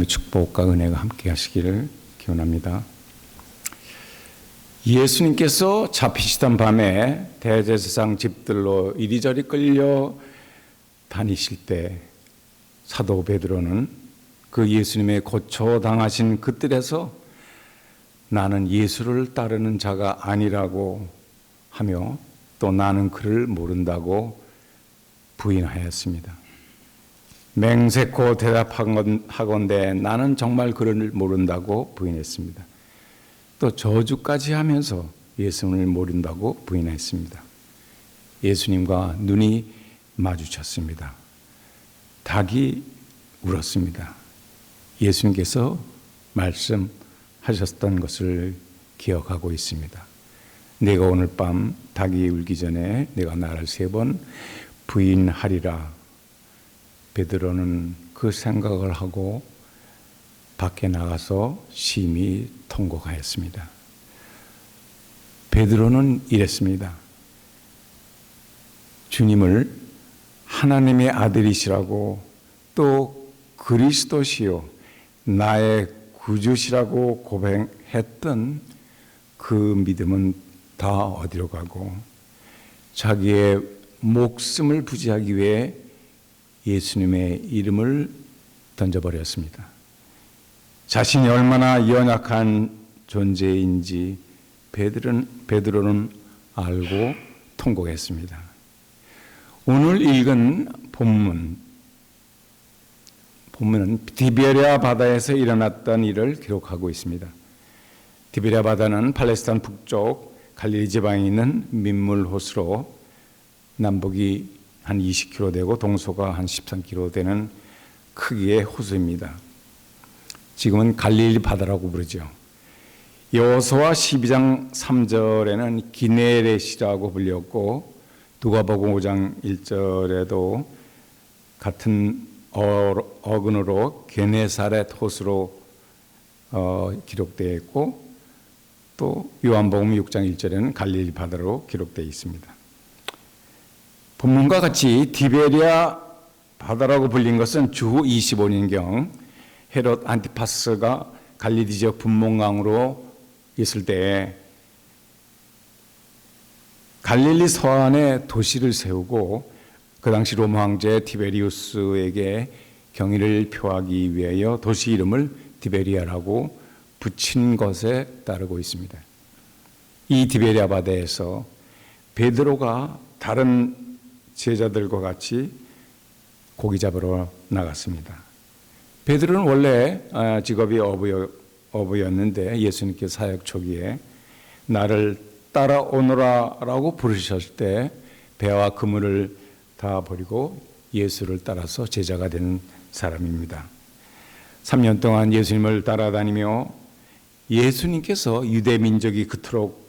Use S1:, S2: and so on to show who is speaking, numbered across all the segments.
S1: 축복과 은혜가 함께 하시기를 기원합니다. 예수님께서 잡히시던 밤에 대제사장 집들로 이리저리 끌려 다니실 때 사도 베드로는 그 예수님의 고초당하신 그 뜰에서 나는 예수를 따르는 자가 아니라고 하며 또 나는 그를 모른다고 부인하였습니다. 맹세코 대답하건대 나는 정말 그를 모른다고 부인했습니다. 또 저주까지 하면서 예수님을 모른다고 부인했습니다. 예수님과 눈이 마주쳤습니다. 닭이 울었습니다. 예수님께서 말씀하셨던 것을 기억하고 있습니다. 내가 오늘 밤 닭이 울기 전에 내가 나를 3번 부인하리라. 베드로는 그 생각을 하고 밖에 나가서 심히 통곡하였습니다. 베드로는 이랬습니다. 주님을 하나님의 아들이시라고 또 그리스도시요 나의 구주시라고 고백했던 그 믿음은 다 어디로 가고 자기의 목숨을 부지하기 위해 예수님의 이름을 던져버렸습니다. 자신이 얼마나 연약한 존재인지 베드로는 알고 통곡했습니다. 오늘 읽은 본문은 디베랴 바다에서 일어났던 일을 기록하고 있습니다. 디베랴 바다는 팔레스타인 북쪽 갈릴리 지방에 있는 민물 호수로 남북이 한 20km 되고 동서가 한 13km 되는 크기의 호수입니다. 지금은 갈릴리 바다라고 부르죠. 여호수아 12장 3절에는 기네렛이라고 불렸고 누가복음 5장 1절에도 같은 어근으로 게네사렛 호수로 기록되어 있고 또 요한복음 6장 1절에는 갈릴리 바다로 기록되어 있습니다. 본문과 같이 디베랴 바다라고 불린 것은 주후 25년경 헤롯 안티파스가 갈릴리 지역 분봉강으로 있을 때에 갈릴리 서안에 도시를 세우고 그 당시 로마 황제 티베리우스에게 경의를 표하기 위하여 도시 이름을 디베리아라고 붙인 것에 따르고 있습니다. 이 디베랴 바다에서 베드로가 다른 제자들과 같이 고기 잡으러 나갔습니다. 베드로는 원래 직업이 어부였는데 예수님께서 사역 초기에 나를 따라오너라라고 부르셨을 때 배와 그물을 다 버리고 예수를 따라서 제자가 된 사람입니다. 3년 동안 예수님을 따라다니며 예수님께서 유대 민족이 그토록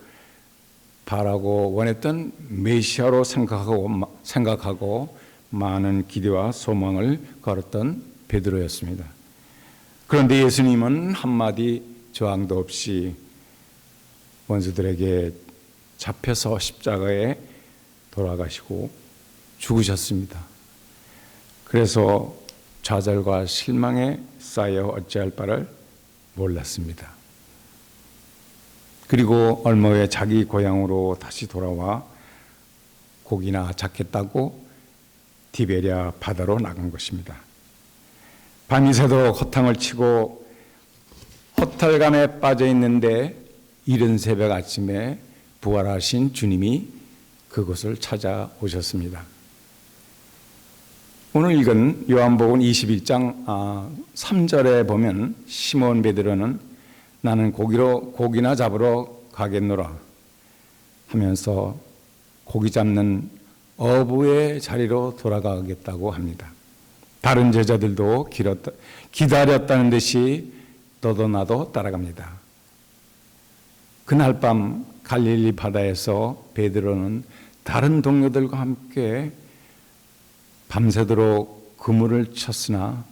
S1: 바라고 원했던 메시아로 생각하고 많은 기대와 소망을 걸었던 베드로였습니다. 그런데 예수님은 한마디 저항도 없이 원수들에게 잡혀서 십자가에 돌아가시고 죽으셨습니다. 그래서 좌절과 실망에 쌓여 어찌할 바를 몰랐습니다. 그리고 얼마 후에 자기 고향으로 다시 돌아와 고기나 잡겠다고 디베랴 바다로 나간 것입니다. 밤이 새도록 허탕을 치고 허탈감에 빠져 있는데 이른 새벽 아침에 부활하신 주님이 그곳을 찾아오셨습니다. 오늘 읽은 요한복음 21장 3절에 보면 시몬 베드로는 나는 고기나 잡으러 가겠노라 하면서 고기 잡는 어부의 자리로 돌아가겠다고 합니다. 다른 제자들도 기다렸다는 듯이 너도 나도 따라갑니다. 그날 밤 갈릴리 바다에서 베드로는 다른 동료들과 함께 밤새도록 그물을 쳤으나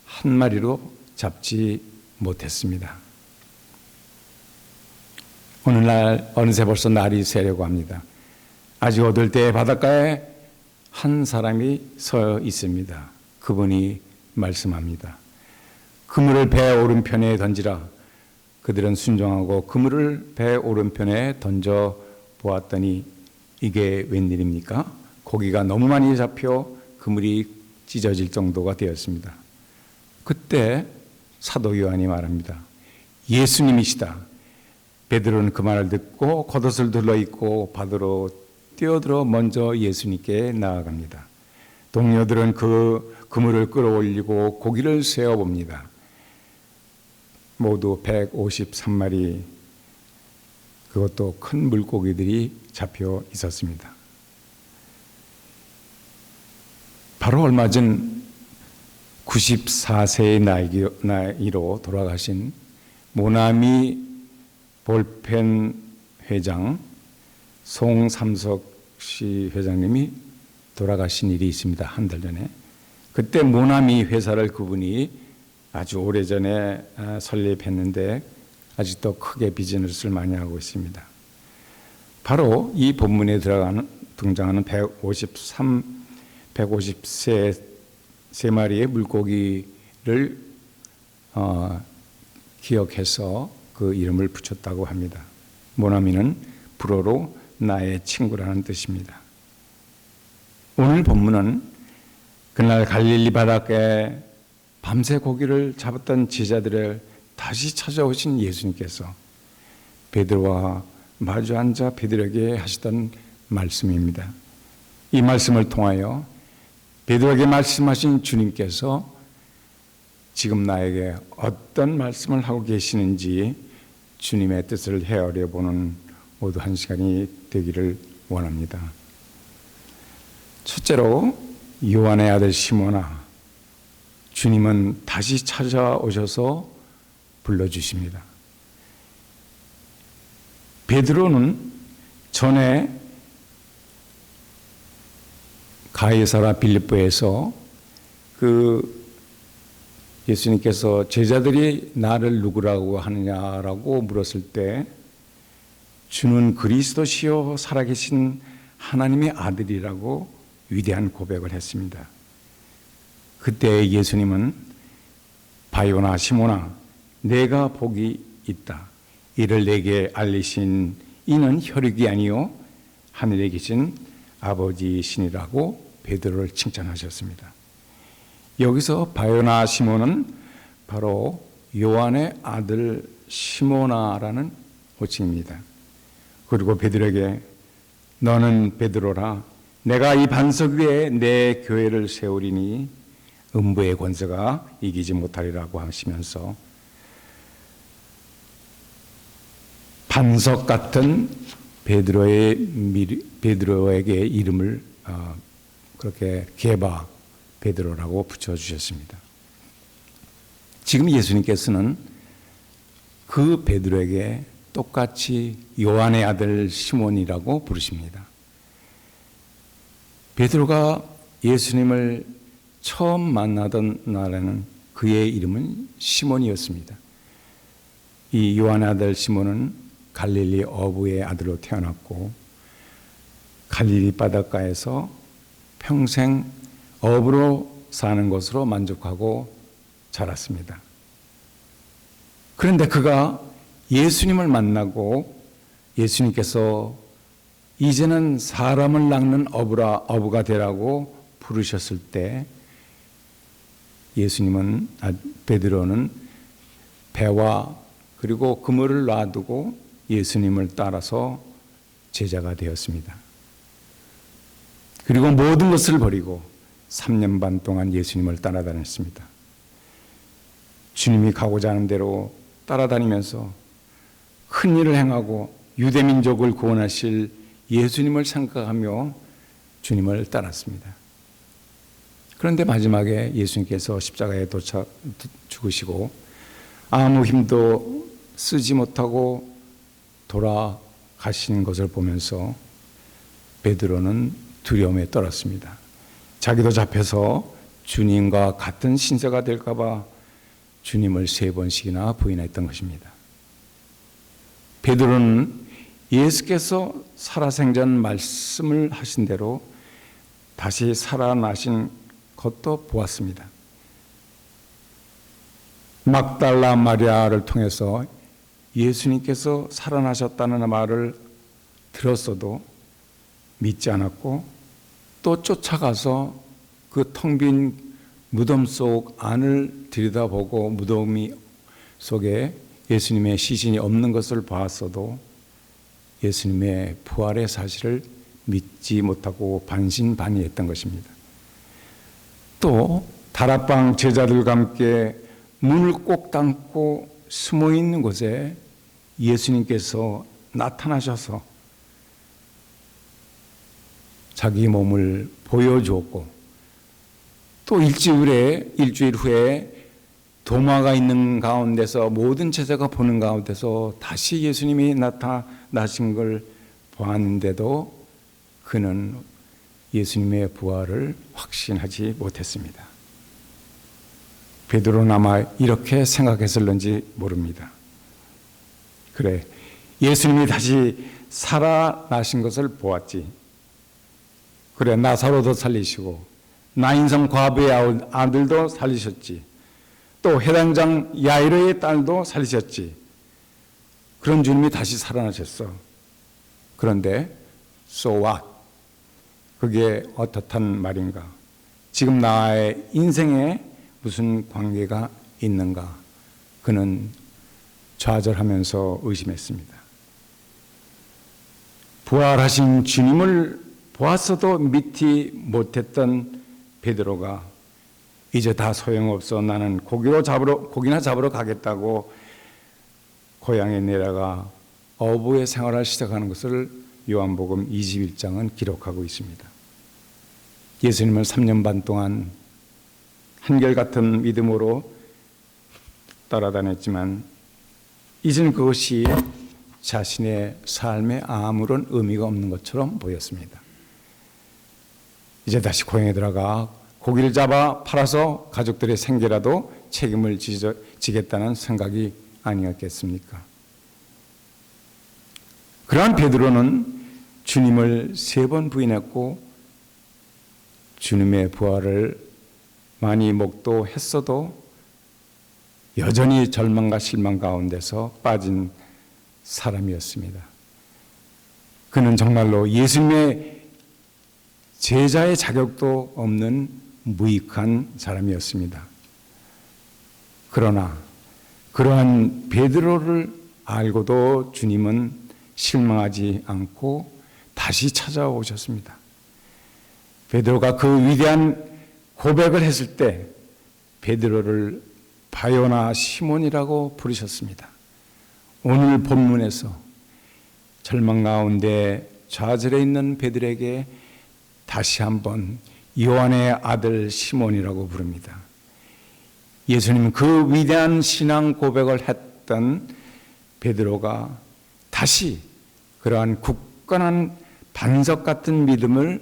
S1: 한 마리로 잡지 못했습니다. 오늘날 어느새 벌써 날이 새려고 합니다. 아직 어두울 때 바닷가에 한 사람이 서 있습니다. 그분이 말씀합니다. 그물을 배 오른편에 던지라. 그들은 순종하고 그물을 배 오른편에 던져 보았더니 이게 웬일입니까? 고기가 너무 많이 잡혀 그물이 찢어질 정도가 되었습니다. 그때 사도 요한이 말합니다. 예수님이시다. 베드로는 그 말을 듣고 겉옷을 둘러입고 바다로 뛰어들어 먼저 예수님께 나아갑니다. 동료들은 그 그물을 끌어올리고 고기를 세어봅니다. 모두 153마리, 그것도 큰 물고기들이 잡혀 있었습니다. 바로 얼마 전 94세의 나이로 돌아가신 모나미 볼펜 회장, 송삼석 씨 회장님이 돌아가신 일이 있습니다. 한 달 전에. 그때 모나미 회사를 그분이 아주 오래전에 설립했는데 아직도 크게 비즈니스를 많이 하고 있습니다. 바로 이 본문에 등장하는 153마리의 물고기를 기억해서 그 이름을 붙였다고 합니다. 모나미는 불어로 나의 친구라는 뜻입니다. 오늘 본문은 그날 갈릴리 바닷가에 밤새 고기를 잡았던 제자들을 다시 찾아오신 예수님께서 베드로와 마주 앉아 베드로에게 하시던 말씀입니다. 이 말씀을 통하여 베드로에게 말씀하신 주님께서 지금 나에게 어떤 말씀을 하고 계시는지 주님의 뜻을 헤아려 보는 모두 한 시간이 되기를 원합니다. 첫째로 요한의 아들 시몬아, 주님은 다시 찾아오셔서 불러주십니다. 베드로는 전에 가이사라 빌립보에서 예수님께서 제자들이 나를 누구라고 하느냐라고 물었을 때 주는 그리스도시요 살아계신 하나님의 아들이라고 위대한 고백을 했습니다. 그때 예수님은 바요나 시몬아, 내가 복이 있다. 이를 내게 알리신 이는 혈육이 아니요 하늘에 계신 아버지시니라고 베드로를 칭찬하셨습니다. 여기서 바요나 시몬은 바로 요한의 아들 시모나라는 호칭입니다. 그리고 베드로에게 너는 베드로라, 내가 이 반석 위에 내 교회를 세우리니 음부의 권세가 이기지 못하리라고 하시면서 반석 같은 베드로에게 이름을 그렇게 게바 베드로라고 붙여주셨습니다. 지금 예수님께서는 그 베드로에게 똑같이 요한의 아들 시몬이라고 부르십니다. 베드로가 예수님을 처음 만나던 날에는 그의 이름은 시몬이었습니다. 이 요한의 아들 시몬은 갈릴리 어부의 아들로 태어났고 갈릴리 바닷가에서 평생 어부로 사는 것으로 만족하고 자랐습니다. 그런데 그가 예수님을 만나고 예수님께서 이제는 사람을 낚는 어부가 되라고 부르셨을 때 베드로는 배와 그리고 그물을 놔두고 예수님을 따라서 제자가 되었습니다. 그리고 모든 것을 버리고 3년 반 동안 예수님을 따라다녔습니다. 주님이 가고자 하는 대로 따라다니면서 큰 일을 행하고 유대민족을 구원하실 예수님을 생각하며 주님을 따랐습니다. 그런데 마지막에 예수님께서 십자가에 죽으시고 아무 힘도 쓰지 못하고 돌아가시는 것을 보면서 베드로는 두려움에 떨었습니다. 자기도 잡혀서 주님과 같은 신세가 될까 봐 주님을 3번씩이나 부인했던 것입니다. 베드로는 예수께서 살아생전 말씀을 하신 대로 다시 살아나신 것도 보았습니다. 막달라 마리아를 통해서 예수님께서 살아나셨다는 말을 들었어도 믿지 않았고, 또 쫓아가서 그 텅 빈 무덤 속 안을 들여다보고 무덤 속에 예수님의 시신이 없는 것을 봤어도 예수님의 부활의 사실을 믿지 못하고 반신반의했던 것입니다. 또 다락방 제자들과 함께 문을 꼭 닫고 숨어 있는 곳에 예수님께서 나타나셔서 자기 몸을 보여주었고, 또 일주일 후에 도마가 있는 가운데서 모든 제자가 보는 가운데서 다시 예수님이 나타나신 걸 보았는데도 그는 예수님의 부활을 확신하지 못했습니다. 베드로는 아마 이렇게 생각했을는지 모릅니다. 그래, 예수님이 다시 살아나신 것을 보았지. 그래, 나사로도 살리시고 나인성 과부의 아들도 살리셨지. 또 해당장 야이로의 딸도 살리셨지. 그런 주님이 다시 살아나셨어. 그런데 so what? 그게 어떻단 말인가? 지금 나의 인생에 무슨 관계가 있는가? 그는 좌절하면서 의심했습니다. 부활하신 주님을 보았어도 믿지 못했던 베드로가 이제 다 소용없어, 나는 고기나 잡으러 가겠다고 고향에 내려가 어부의 생활을 시작하는 것을 요한복음 21장은 기록하고 있습니다. 예수님을 3년 반 동안 한결같은 믿음으로 따라다녔지만 이제는 그것이 자신의 삶에 아무런 의미가 없는 것처럼 보였습니다. 이제 다시 고향에 들어가 고기를 잡아 팔아서 가족들의 생계라도 책임을 지겠다는 생각이 아니었겠습니까? 그러한 베드로는 주님을 3번 부인했고 주님의 부활을 많이 목도했어도 여전히 절망과 실망 가운데서 빠진 사람이었습니다. 그는 정말로 예수님의 제자의 자격도 없는 무익한 사람이었습니다. 그러나 그러한 베드로를 알고도 주님은 실망하지 않고 다시 찾아오셨습니다. 베드로가 그 위대한 고백을 했을 때 베드로를 바요나 시몬이라고 부르셨습니다. 오늘 본문에서 절망 가운데 좌절해 있는 베드로에게 다시 한번 요한의 아들 시몬이라고 부릅니다. 예수님은 그 위대한 신앙 고백을 했던 베드로가 다시 그러한 굳건한 반석 같은 믿음을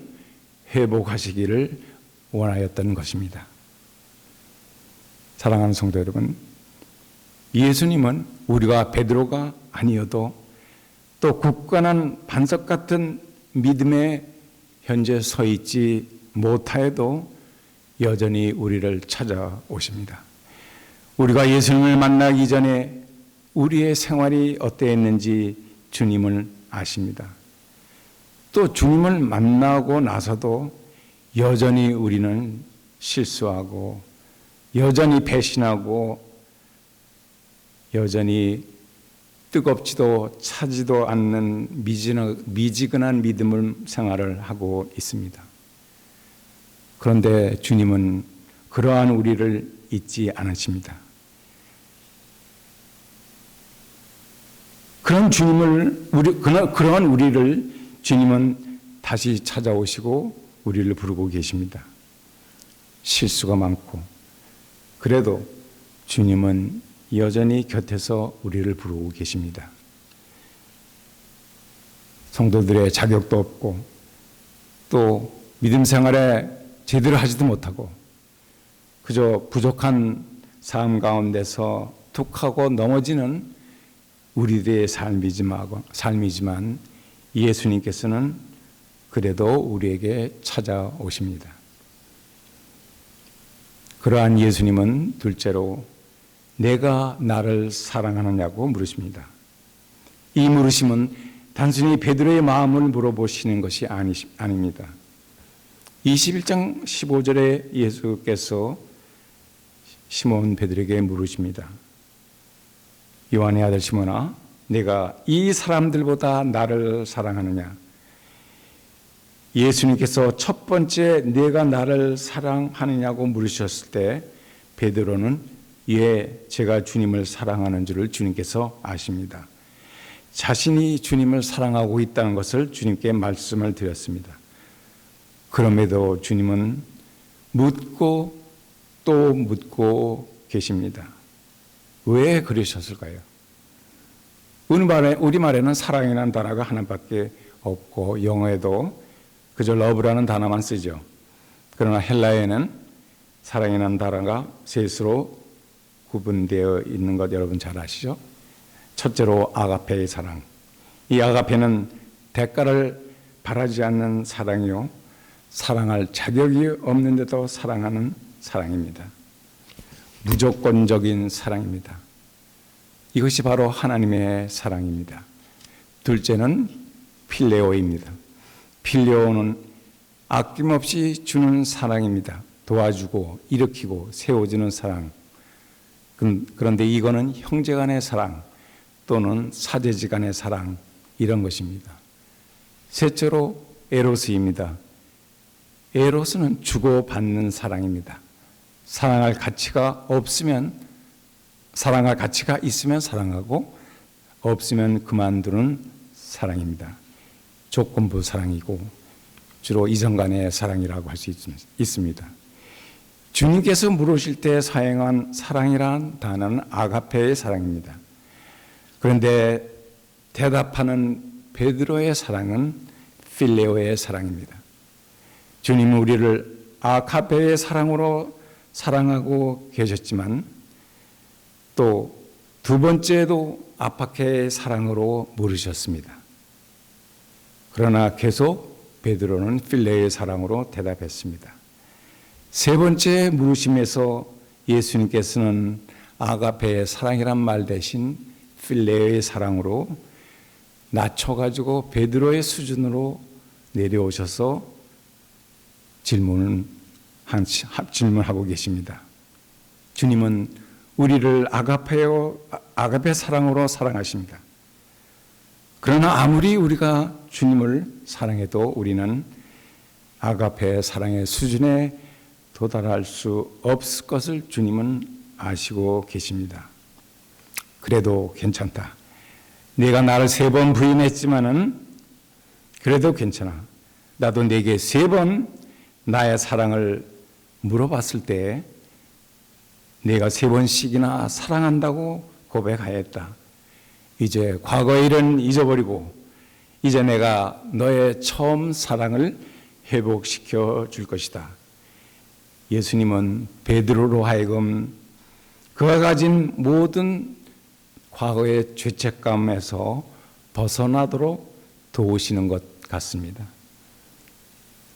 S1: 회복하시기를 원하였던 것입니다. 사랑하는 성도 여러분, 예수님은 우리가 베드로가 아니어도 또 굳건한 반석 같은 믿음에 현재 서 있지 못하여도 여전히 우리를 찾아오십니다. 우리가 예수님을 만나기 전에 우리의 생활이 어떠했는지 주님은 아십니다. 또 주님을 만나고 나서도 여전히 우리는 실수하고 여전히 배신하고 여전히 뜨겁지도 차지도 않는 미지근한 믿음을 생활을 하고 있습니다. 그런데 주님은 그러한 우리를 잊지 않으십니다. 그러한 우리를 주님은 다시 찾아오시고 우리를 부르고 계십니다. 실수가 많고 그래도 주님은 여전히 곁에서 우리를 부르고 계십니다. 성도들의 자격도 없고 또 믿음 생활에 제대로 하지도 못하고 그저 부족한 삶 가운데서 툭 하고 넘어지는 우리들의 삶이지만 예수님께서는 그래도 우리에게 찾아오십니다. 그러한 예수님은 둘째로 내가 나를 사랑하느냐고 물으십니다. 이 물으심은 단순히 베드로의 마음을 물어보시는 것이 아닙니다. 21장 15절에 예수께서 시몬 베드로에게 물으십니다. 요한의 아들 시몬아, 내가 이 사람들보다 나를 사랑하느냐? 예수님께서 첫 번째 내가 나를 사랑하느냐고 물으셨을 때 베드로는 예, 제가 주님을 사랑하는 줄을 주님께서 아십니다. 자신이 주님을 사랑하고 있다는 것을 주님께 말씀을 드렸습니다. 그럼에도 주님은 묻고 또 묻고 계십니다. 왜 그러셨을까요? 우리말에는 사랑이라는 단어가 하나밖에 없고 영어에도 그저 러브라는 단어만 쓰죠. 그러나 헬라어에는 사랑이라는 단어가 셋으로 구분되어 있는 것 여러분 잘 아시죠? 첫째로 아가페의 사랑. 이 아가페는 대가를 바라지 않는 사랑이요, 사랑할 자격이 없는데도 사랑하는 사랑입니다. 무조건적인 사랑입니다. 이것이 바로 하나님의 사랑입니다. 둘째는 필레오입니다. 필레오는 아낌없이 주는 사랑입니다. 도와주고 일으키고 세워주는 사랑. 그런데 이거는 형제간의 사랑 또는 사제지간의 사랑, 이런 것입니다. 셋째로 에로스입니다. 에로스는 주고받는 사랑입니다. 사랑할 가치가 있으면 사랑하고 없으면 그만두는 사랑입니다. 조건부 사랑이고 주로 이성 간의 사랑이라고 할 수 있습니다. 주님께서 물으실 때 사용한 사랑이라는 단어는 아가페의 사랑입니다. 그런데 대답하는 베드로의 사랑은 필레오의 사랑입니다. 주님은 우리를 아가페의 사랑으로 사랑하고 계셨지만 또 두 번째도 아파케의 사랑으로 물으셨습니다. 그러나 계속 베드로는 필레오의 사랑으로 대답했습니다. 세 번째 물으심에서 예수님께서는 아가페의 사랑이란 말 대신 필레오의 사랑으로 낮춰가지고 베드로의 수준으로 내려오셔서 질문하고 계십니다. 주님은 우리를 아가페 사랑으로 사랑하십니다. 그러나 아무리 우리가 주님을 사랑해도 우리는 아가페 사랑의 수준에 도달할 수 없을 것을 주님은 아시고 계십니다. 그래도 괜찮다. 내가 나를 3번 부인했지만은 그래도 괜찮아. 나도 내게 3번 나의 사랑을 물어봤을 때 내가 3번씩이나 사랑한다고 고백하였다. 이제 과거의 일은 잊어버리고 이제 내가 너의 처음 사랑을 회복시켜 줄 것이다. 예수님은 베드로로 하여금 그가 가진 모든 과거의 죄책감에서 벗어나도록 도우시는 것 같습니다.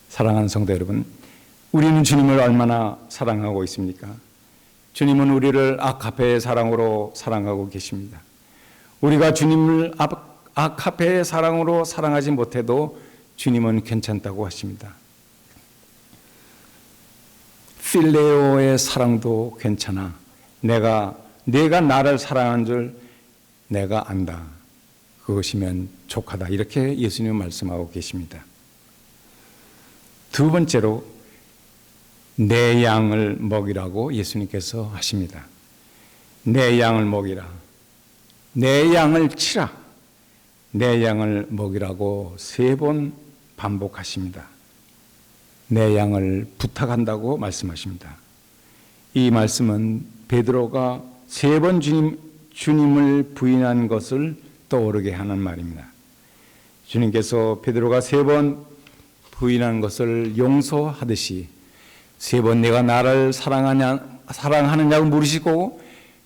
S1: 사랑하는 성도 여러분, 우리는 주님을 얼마나 사랑하고 있습니까? 주님은 우리를 아가페의 사랑으로 사랑하고 계십니다. 우리가 주님을 아가페의 사랑으로 사랑하지 못해도 주님은 괜찮다고 하십니다. 필레오의 사랑도 괜찮아. 내가 나를 사랑하는 줄 내가 안다. 그것이면 족하다. 이렇게 예수님은 말씀하고 계십니다. 두 번째로 내 양을 먹이라고 예수님께서 하십니다. 내 양을 먹이라. 내 양을 치라. 내 양을 먹이라고 3번 반복하십니다. 내 양을 부탁한다고 말씀하십니다. 이 말씀은 베드로가 3번 주님을 부인한 것을 떠오르게 하는 말입니다. 주님께서 베드로가 3번 부인한 것을 용서하듯이 3번 내가 나를 사랑하느냐고 물으시고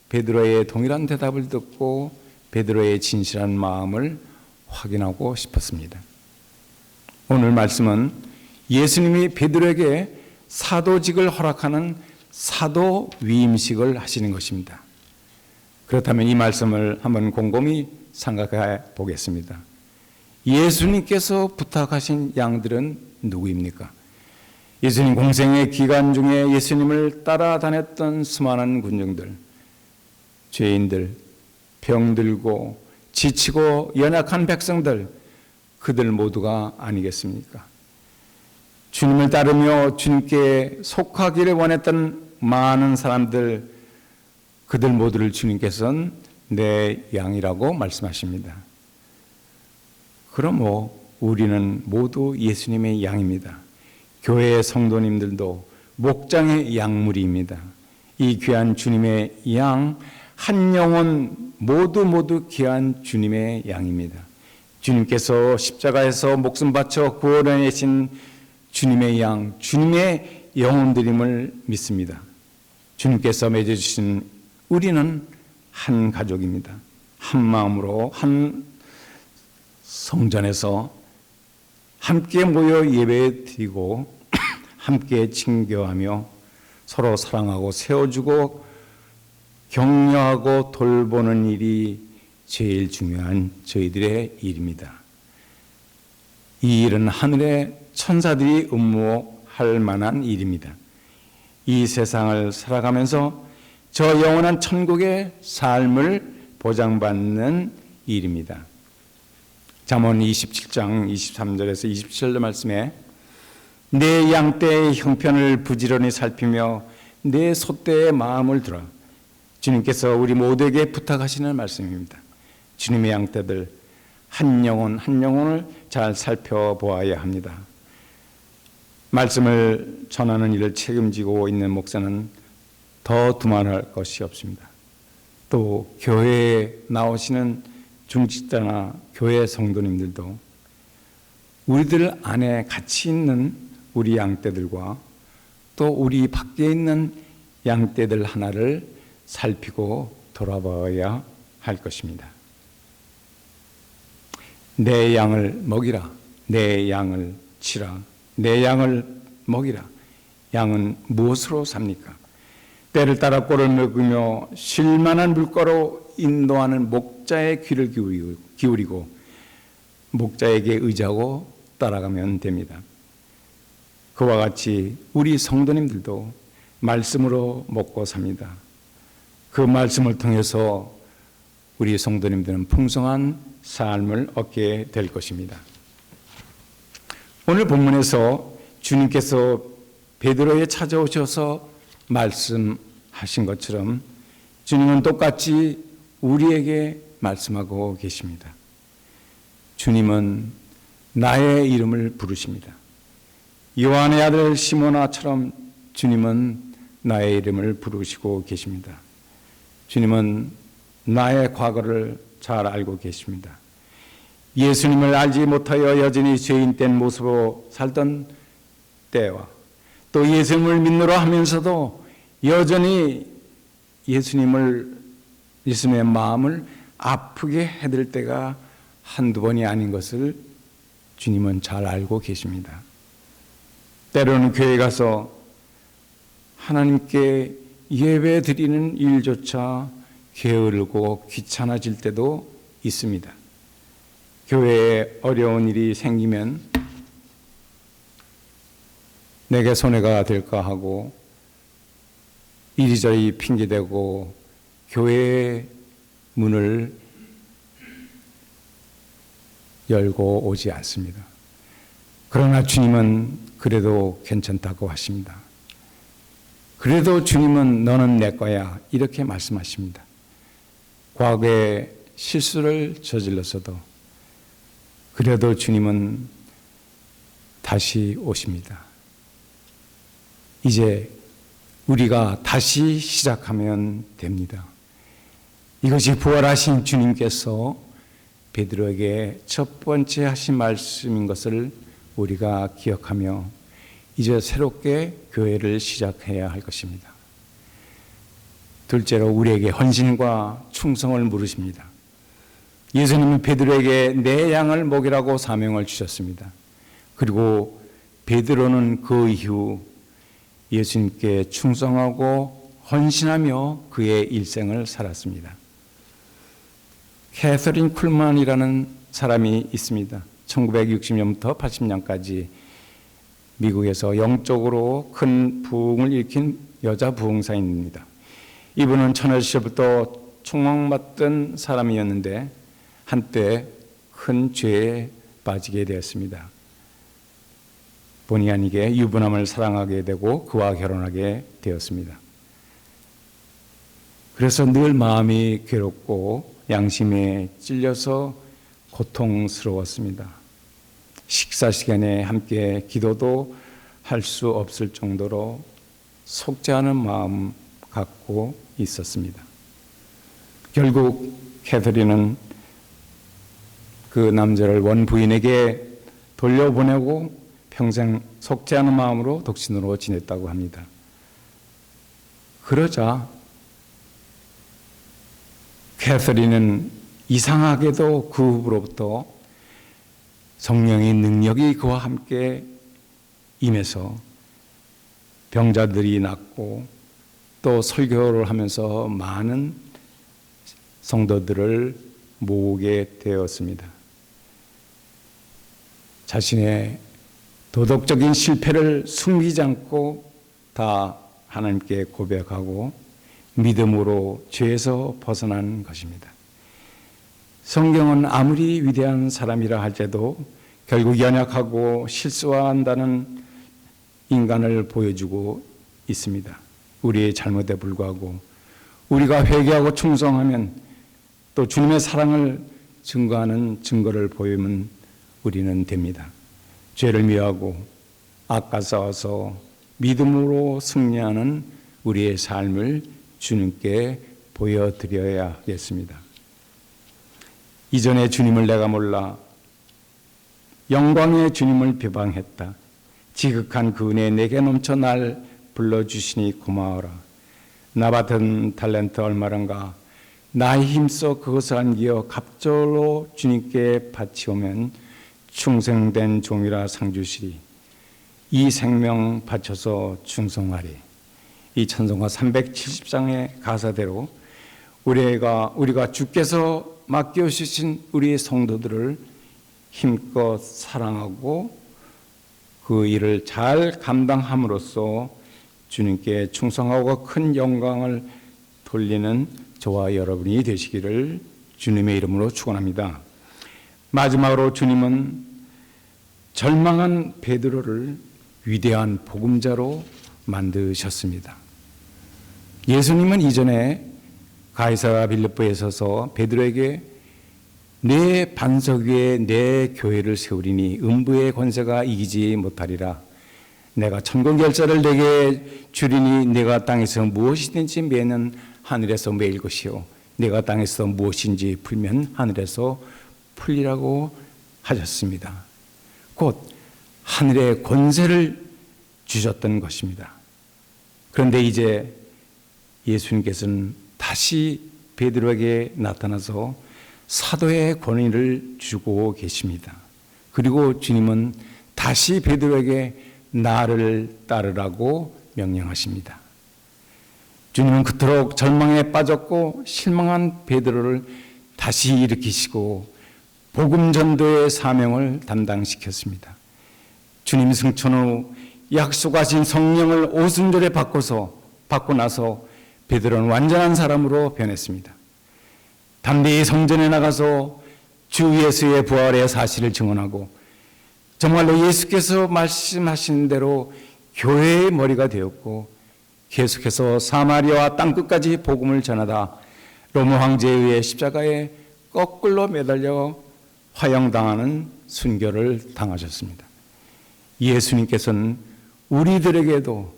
S1: 베드로의 동일한 대답을 듣고 베드로의 진실한 마음을 확인하고 싶었습니다. 오늘 말씀은 예수님이 베드로에게 사도직을 허락하는 사도 위임식을 하시는 것입니다. 그렇다면 이 말씀을 한번 곰곰이 생각해 보겠습니다. 예수님께서 부탁하신 양들은 누구입니까? 예수님 공생의 기간 중에 예수님을 따라다녔던 수많은 군중들, 죄인들, 병들고 지치고 연약한 백성들, 그들 모두가 아니겠습니까? 주님을 따르며 주님께 속하기를 원했던 많은 사람들, 그들 모두를 주님께서는 내 양이라고 말씀하십니다. 그럼 우리는 모두 예수님의 양입니다. 교회의 성도님들도 목장의 양무리입니다. 이 귀한 주님의 양, 한 영혼 모두 귀한 주님의 양입니다. 주님께서 십자가에서 목숨 바쳐 구원해내신 주님의 양, 주님의 영혼들임을 믿습니다. 주님께서 맺어주신 우리는 한 가족입니다. 한 마음으로 한 성전에서 함께 모여 예배드리고 함께 친교하며 서로 사랑하고 세워주고 격려하고 돌보는 일이 제일 중요한 저희들의 일입니다. 이 일은 하늘의 천사들이 음모할 만한 일입니다. 이 세상을 살아가면서 저 영원한 천국의 삶을 보장받는 일입니다. 잠언 27장 23절에서 27절 말씀에 내 양떼의 형편을 부지런히 살피며 내 소떼의 마음을 들어, 주님께서 우리 모두에게 부탁하시는 말씀입니다. 주님의 양떼들 한 영혼 한 영혼을 잘 살펴보아야 합니다. 말씀을 전하는 일을 책임지고 있는 목사는 더 두말할 것이 없습니다. 또 교회에 나오시는 중직자나 교회 성도님들도 우리들 안에 같이 있는 우리 양떼들과 또 우리 밖에 있는 양떼들 하나를 살피고 돌아봐야 할 것입니다. 내 양을 먹이라, 내 양을 치라, 내 양을 먹이라. 양은 무엇으로 삽니까? 때를 따라 꼴을 먹으며 쉴만한 물가로 인도하는 목자의 귀를 기울이고 목자에게 의지하고 따라가면 됩니다. 그와 같이 우리 성도님들도 말씀으로 먹고 삽니다. 그 말씀을 통해서 우리 성도님들은 풍성한 삶을 얻게 될 것입니다. 오늘 본문에서 주님께서 베드로에 찾아오셔서 말씀하신 것처럼 주님은 똑같이 우리에게 말씀하고 계십니다. 주님은 나의 이름을 부르십니다. 요한의 아들 시모나처럼 주님은 나의 이름을 부르시고 계십니다. 주님은 나의 과거를 잘 알고 계십니다. 예수님을 알지 못하여 여전히 죄인 된 모습으로 살던 때와 또 예수님을 믿노라 하면서도 여전히 예수님의 마음을 아프게 해드릴 때가 한두 번이 아닌 것을 주님은 잘 알고 계십니다. 때로는 교회 가서 하나님께 예배 드리는 일조차 게으르고 귀찮아질 때도 있습니다. 교회에 어려운 일이 생기면 내게 손해가 될까 하고 이리저리 핑계대고 교회의 문을 열고 오지 않습니다. 그러나 주님은 그래도 괜찮다고 하십니다. 그래도 주님은 너는 내 거야 이렇게 말씀하십니다. 과거에 실수를 저질렀어도 그래도 주님은 다시 오십니다. 이제 우리가 다시 시작하면 됩니다. 이것이 부활하신 주님께서 베드로에게 첫 번째 하신 말씀인 것을 우리가 기억하며 이제 새롭게 교회를 시작해야 할 것입니다. 둘째로 우리에게 헌신과 충성을 물으십니다. 예수님은 베드로에게 내 양을 먹이라고 사명을 주셨습니다. 그리고 베드로는 그 이후 예수님께 충성하고 헌신하며 그의 일생을 살았습니다. 캐서린 쿨만이라는 사람이 있습니다. 1960년부터 80년까지 미국에서 영적으로 큰 부흥을 일으킨 여자 부흥사입니다. 이분은 처녀 시절부터 총망받던 사람이었는데 한때 큰 죄에 빠지게 되었습니다. 본의 아니게 유부남을 사랑하게 되고 그와 결혼하게 되었습니다. 그래서 늘 마음이 괴롭고 양심에 찔려서 고통스러웠습니다. 식사 시간에 함께 기도도 할 수 없을 정도로 속죄하는 마음 갖고 있었습니다. 결국 캐서린은 그 남자를 원부인에게 돌려보내고 평생 속죄하는 마음으로 독신으로 지냈다고 합니다. 그러자 캐서린은 이상하게도 그 후로부터 성령의 능력이 그와 함께 임해서 병자들이 낫고 또 설교를 하면서 많은 성도들을 모으게 되었습니다. 자신의 도덕적인 실패를 숨기지 않고 다 하나님께 고백하고 믿음으로 죄에서 벗어난 것입니다. 성경은 아무리 위대한 사람이라 할지라도 결국 연약하고 실수한다는 인간을 보여주고 있습니다. 우리의 잘못에 불구하고 우리가 회개하고 충성하면 또 주님의 사랑을 증거하는 증거를 보이면 우리는 됩니다. 죄를 미워하고 악과 싸워서 믿음으로 승리하는 우리의 삶을 주님께 보여드려야겠습니다. 이전에 주님을 내가 몰라 영광의 주님을 비방했다. 지극한 그 은혜 내게 넘쳐 날 불러주시니 고마워라. 나 받은 탤런트 얼마란가 나의 힘써 그것을 안기어 갑절로 주님께 바치오면 충성된 종이라 상 주시리. 이 생명 바쳐서 충성하리. 이 찬송가 370장의 가사대로 우리가 주께서 맡겨주신 우리의 성도들을 힘껏 사랑하고 그 일을 잘 감당함으로써 주님께 충성하고 큰 영광을 돌리는 저와 여러분이 되시기를 주님의 이름으로 축원합니다. 마지막으로 주님은 절망한 베드로를 위대한 복음자로 만드셨습니다. 예수님은 이전에 가이사랴 빌립보에 서서 베드로에게 내 반석 위에 내 교회를 세우리니 음부의 권세가 이기지 못하리라. 내가 천국 열쇠를 내게 주리니 내가 땅에서 무엇이든지 매는 하늘에서 매일 것이요 내가 땅에서 무엇인지 풀면 하늘에서 풀리라고 하셨습니다. 곧 하늘의 권세를 주셨던 것입니다. 그런데 이제 예수님께서는 다시 베드로에게 나타나서 사도의 권위를 주고 계십니다. 그리고 주님은 다시 베드로에게 나를 따르라고 명령하십니다. 주님은 그토록 절망에 빠졌고 실망한 베드로를 다시 일으키시고 복음 전도의 사명을 담당시켰습니다. 주님 승천 후 약속하신 성령을 오순절에 받고 나서 베드로는 완전한 사람으로 변했습니다. 담대히 성전에 나가서 주 예수의 부활의 사실을 증언하고 정말로 예수께서 말씀하신 대로 교회의 머리가 되었고 계속해서 사마리아와 땅끝까지 복음을 전하다 로마 황제에 의해 십자가에 거꾸로 매달려 화형당하는 순교를 당하셨습니다. 예수님께서는 우리들에게도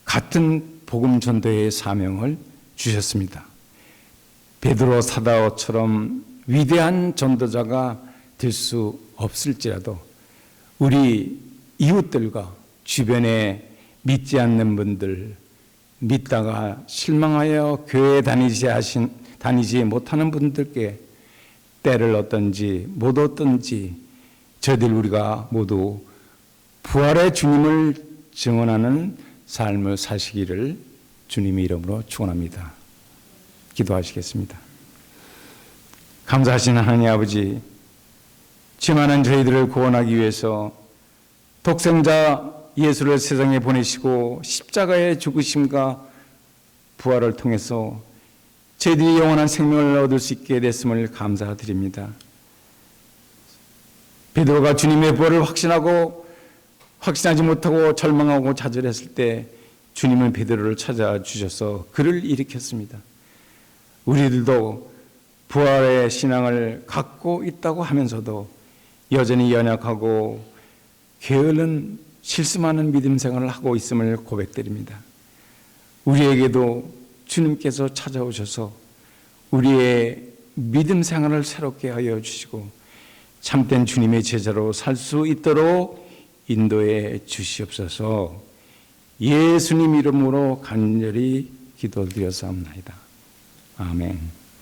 S1: 같은 복음 전도의 사명을 주셨습니다. 베드로 사도처럼 위대한 전도자가 될 수 없을지라도 우리 이웃들과 주변에 믿지 않는 분들, 믿다가 실망하여 교회에 다니지 못하는 분들께 때를 얻든지 못 얻든지 저들 우리가 모두 부활의 주님을 증언하는 삶을 사시기를 주님의 이름으로 축원합니다. 기도하시겠습니다. 감사하신 하나님 아버지, 죄 많은 저희들을 구원하기 위해서 독생자 예수를 세상에 보내시고 십자가의 죽으심과 부활을 통해서 저희들이 영원한 생명을 얻을 수 있게 됐음을 감사드립니다. 베드로가 주님의 부활을 확신하지 못하고 절망하고 좌절했을 때 주님은 베드로를 찾아주셔서 그를 일으켰습니다. 우리들도 부활의 신앙을 갖고 있다고 하면서도 여전히 연약하고 게으른 실수 많은 믿음 생활을 하고 있음을 고백드립니다. 우리에게도 주님께서 찾아오셔서 우리의 믿음 생활을 새롭게 하여 주시고 참된 주님의 제자로 살 수 있도록 인도해 주시옵소서. 예수님 이름으로 간절히 기도드렸사옵나이다. 아멘.